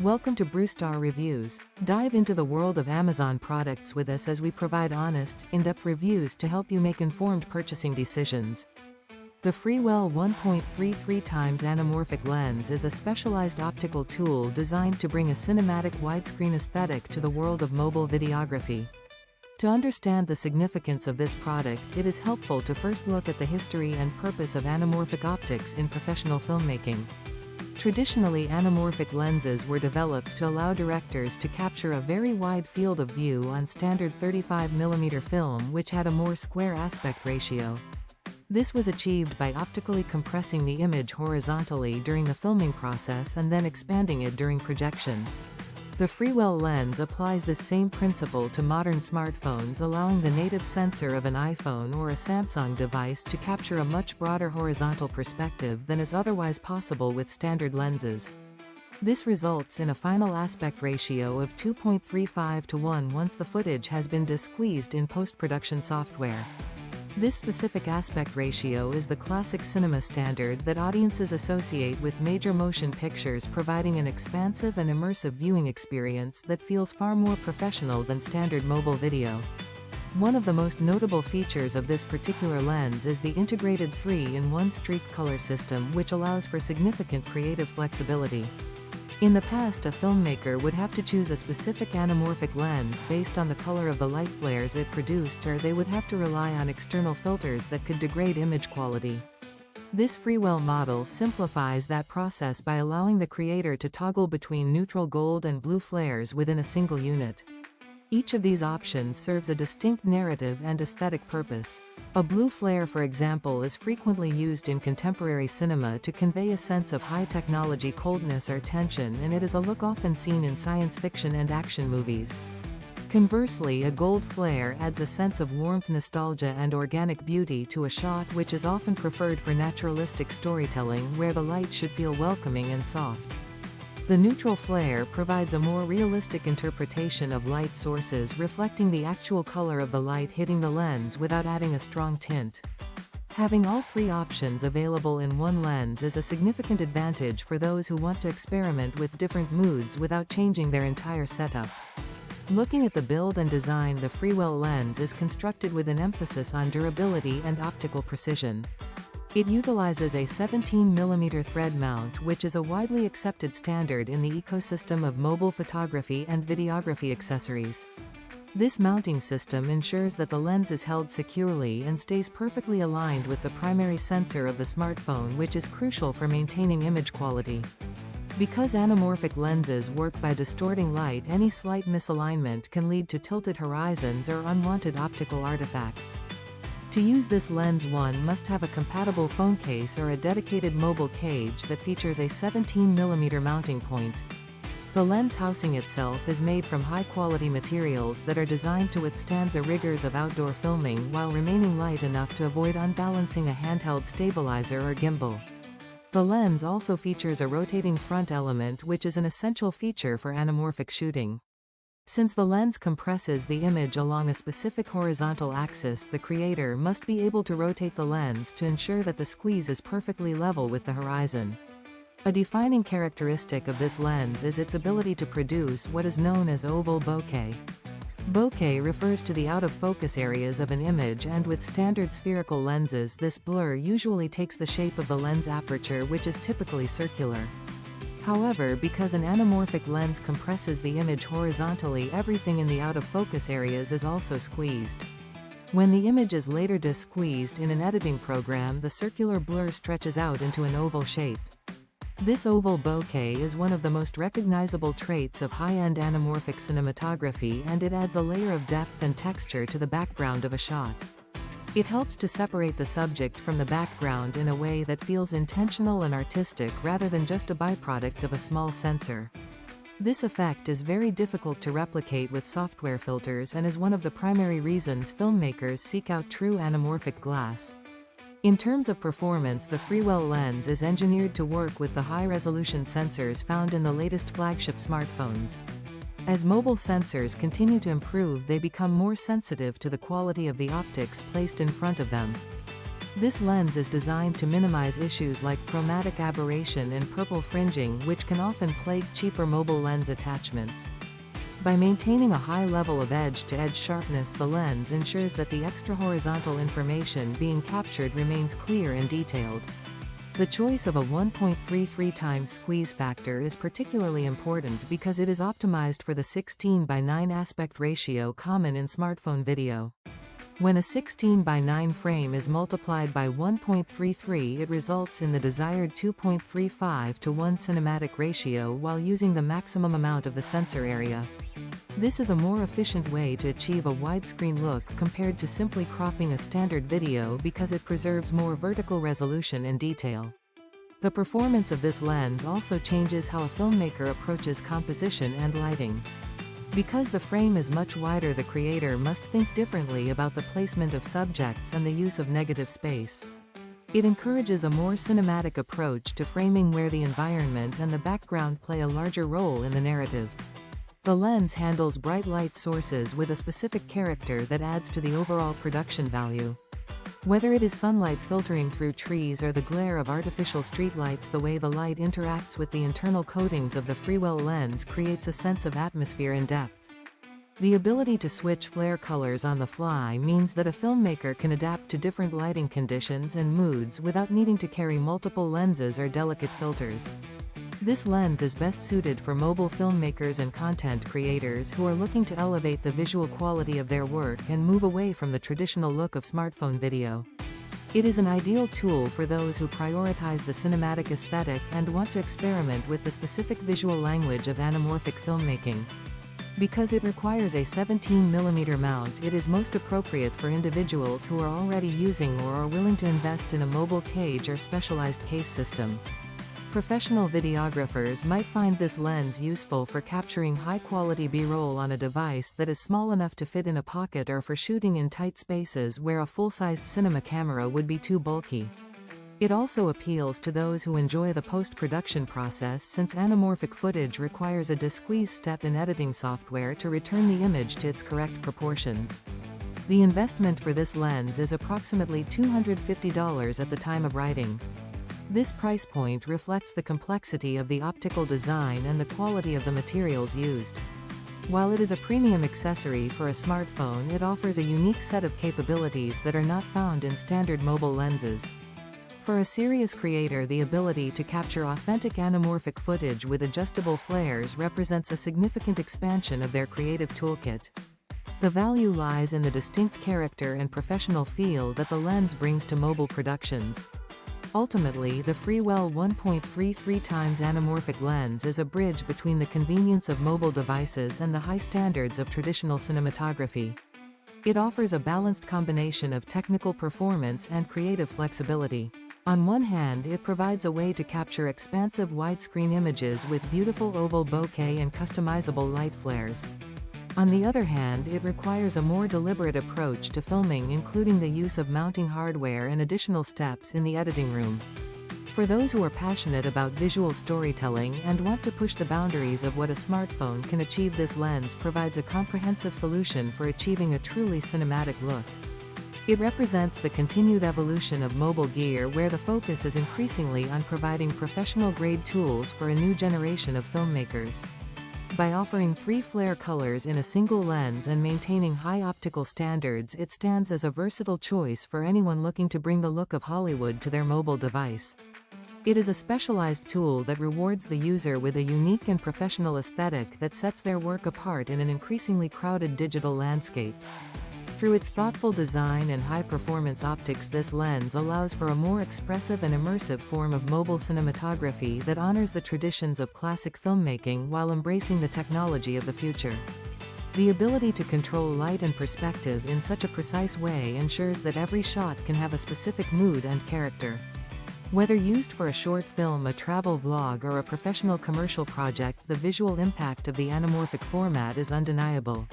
Welcome to Brewstar Reviews. Dive into the world of Amazon products with us as we provide honest, in-depth reviews to help you make informed purchasing decisions. The Freewell 1.33x Anamorphic lens is a specialized optical tool designed to bring a cinematic widescreen aesthetic to the world of mobile videography. To understand the significance of this product, it is helpful to first look at the history and purpose of anamorphic optics in professional filmmaking. Traditionally, anamorphic lenses were developed to allow directors to capture a very wide field of view on standard 35mm film, which had a more square aspect ratio. This was achieved by optically compressing the image horizontally during the filming process and then expanding it during projection. The Freewell lens applies this same principle to modern smartphones, allowing the native sensor of an iPhone or a Samsung device to capture a much broader horizontal perspective than is otherwise possible with standard lenses. This results in a final aspect ratio of 2.35:1 once the footage has been de-squeezed in post-production software. This specific aspect ratio is the classic cinema standard that audiences associate with major motion pictures, providing an expansive and immersive viewing experience that feels far more professional than standard mobile video. One of the most notable features of this particular lens is the integrated 3-in-1 streak color system, which allows for significant creative flexibility. In the past, a filmmaker would have to choose a specific anamorphic lens based on the color of the light flares it produced, or they would have to rely on external filters that could degrade image quality. This Freewell model simplifies that process by allowing the creator to toggle between neutral gold and blue flares within a single unit. Each of these options serves a distinct narrative and aesthetic purpose. A blue flare, for example, is frequently used in contemporary cinema to convey a sense of high-technology coldness or tension, and it is a look often seen in science fiction and action movies. Conversely, a gold flare adds a sense of warmth, nostalgia, and organic beauty to a shot, which is often preferred for naturalistic storytelling where the light should feel welcoming and soft. The neutral flare provides a more realistic interpretation of light sources, reflecting the actual color of the light hitting the lens without adding a strong tint. Having all three options available in one lens is a significant advantage for those who want to experiment with different moods without changing their entire setup. Looking at the build and design, the Freewell lens is constructed with an emphasis on durability and optical precision. It utilizes a 17mm thread mount, which is a widely accepted standard in the ecosystem of mobile photography and videography accessories. This mounting system ensures that the lens is held securely and stays perfectly aligned with the primary sensor of the smartphone, which is crucial for maintaining image quality. Because anamorphic lenses work by distorting light, any slight misalignment can lead to tilted horizons or unwanted optical artifacts. To use this lens, one must have a compatible phone case or a dedicated mobile cage that features a 17mm mounting point. The lens housing itself is made from high-quality materials that are designed to withstand the rigors of outdoor filming while remaining light enough to avoid unbalancing a handheld stabilizer or gimbal. The lens also features a rotating front element, which is an essential feature for anamorphic shooting. Since the lens compresses the image along a specific horizontal axis, the creator must be able to rotate the lens to ensure that the squeeze is perfectly level with the horizon. A defining characteristic of this lens is its ability to produce what is known as oval bokeh. Bokeh refers to the out-of-focus areas of an image, and with standard spherical lenses, this blur usually takes the shape of the lens aperture, which is typically circular. However, because an anamorphic lens compresses the image horizontally, everything in the out-of-focus areas is also squeezed. When the image is later de-squeezed in an editing program, the circular blur stretches out into an oval shape. This oval bokeh is one of the most recognizable traits of high-end anamorphic cinematography, and it adds a layer of depth and texture to the background of a shot. It helps to separate the subject from the background in a way that feels intentional and artistic rather than just a byproduct of a small sensor. This effect is very difficult to replicate with software filters and is one of the primary reasons filmmakers seek out true anamorphic glass. In terms of performance, the Freewell lens is engineered to work with the high-resolution sensors found in the latest flagship smartphones. As mobile sensors continue to improve, they become more sensitive to the quality of the optics placed in front of them. This lens is designed to minimize issues like chromatic aberration and purple fringing, which can often plague cheaper mobile lens attachments. By maintaining a high level of edge-to-edge sharpness, the lens ensures that the extra-horizontal information being captured remains clear and detailed. The choice of a 1.33x squeeze factor is particularly important because it is optimized for the 16:9 aspect ratio common in smartphone video. When a 16:9 frame is multiplied by 1.33, it results in the desired 2.35:1 cinematic ratio while using the maximum amount of the sensor area. This is a more efficient way to achieve a widescreen look compared to simply cropping a standard video because it preserves more vertical resolution and detail. The performance of this lens also changes how a filmmaker approaches composition and lighting. Because the frame is much wider, the creator must think differently about the placement of subjects and the use of negative space. It encourages a more cinematic approach to framing where the environment and the background play a larger role in the narrative. The lens handles bright light sources with a specific character that adds to the overall production value. Whether it is sunlight filtering through trees or the glare of artificial streetlights, the way the light interacts with the internal coatings of the Freewell lens creates a sense of atmosphere and depth. The ability to switch flare colors on the fly means that a filmmaker can adapt to different lighting conditions and moods without needing to carry multiple lenses or delicate filters. This lens is best suited for mobile filmmakers and content creators who are looking to elevate the visual quality of their work and move away from the traditional look of smartphone video. It is an ideal tool for those who prioritize the cinematic aesthetic and want to experiment with the specific visual language of anamorphic filmmaking. Because it requires a 17mm mount, it is most appropriate for individuals who are already using or are willing to invest in a mobile cage or specialized case system. Professional videographers might find this lens useful for capturing high-quality B-roll on a device that is small enough to fit in a pocket, or for shooting in tight spaces where a full-sized cinema camera would be too bulky. It also appeals to those who enjoy the post-production process, since anamorphic footage requires a desqueeze step in editing software to return the image to its correct proportions. The investment for this lens is approximately $250 at the time of writing. This price point reflects the complexity of the optical design and the quality of the materials used. While it is a premium accessory for a smartphone, it offers a unique set of capabilities that are not found in standard mobile lenses. For a serious creator, the ability to capture authentic anamorphic footage with adjustable flares represents a significant expansion of their creative toolkit. The value lies in the distinct character and professional feel that the lens brings to mobile productions. Ultimately, the Freewell 1.33x anamorphic lens is a bridge between the convenience of mobile devices and the high standards of traditional cinematography. It offers a balanced combination of technical performance and creative flexibility. On one hand, it provides a way to capture expansive widescreen images with beautiful oval bokeh and customizable light flares. On the other hand, it requires a more deliberate approach to filming, including the use of mounting hardware and additional steps in the editing room. For those who are passionate about visual storytelling and want to push the boundaries of what a smartphone can achieve, this lens provides a comprehensive solution for achieving a truly cinematic look. It represents the continued evolution of mobile gear, where the focus is increasingly on providing professional-grade tools for a new generation of filmmakers. By offering free flare colors in a single lens and maintaining high optical standards, it stands as a versatile choice for anyone looking to bring the look of Hollywood to their mobile device. It is a specialized tool that rewards the user with a unique and professional aesthetic that sets their work apart in an increasingly crowded digital landscape. Through its thoughtful design and high-performance optics, this lens allows for a more expressive and immersive form of mobile cinematography that honors the traditions of classic filmmaking while embracing the technology of the future. The ability to control light and perspective in such a precise way ensures that every shot can have a specific mood and character. Whether used for a short film, a travel vlog, or a professional commercial project, the visual impact of the anamorphic format is undeniable.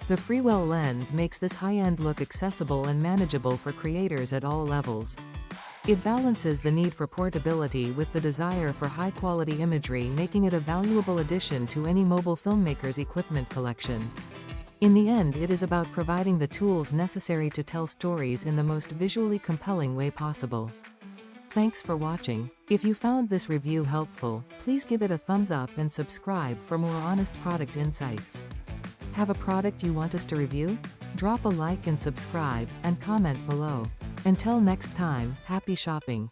The Freewell lens makes this high-end look accessible and manageable for creators at all levels. It balances the need for portability with the desire for high-quality imagery, making it a valuable addition to any mobile filmmaker's equipment collection. In the end, it is about providing the tools necessary to tell stories in the most visually compelling way possible. Thanks for watching. If you found this review helpful, please give it a thumbs up and subscribe for more honest product insights. Have a product you want us to review? Drop a like and subscribe, and comment below. Until next time, happy shopping.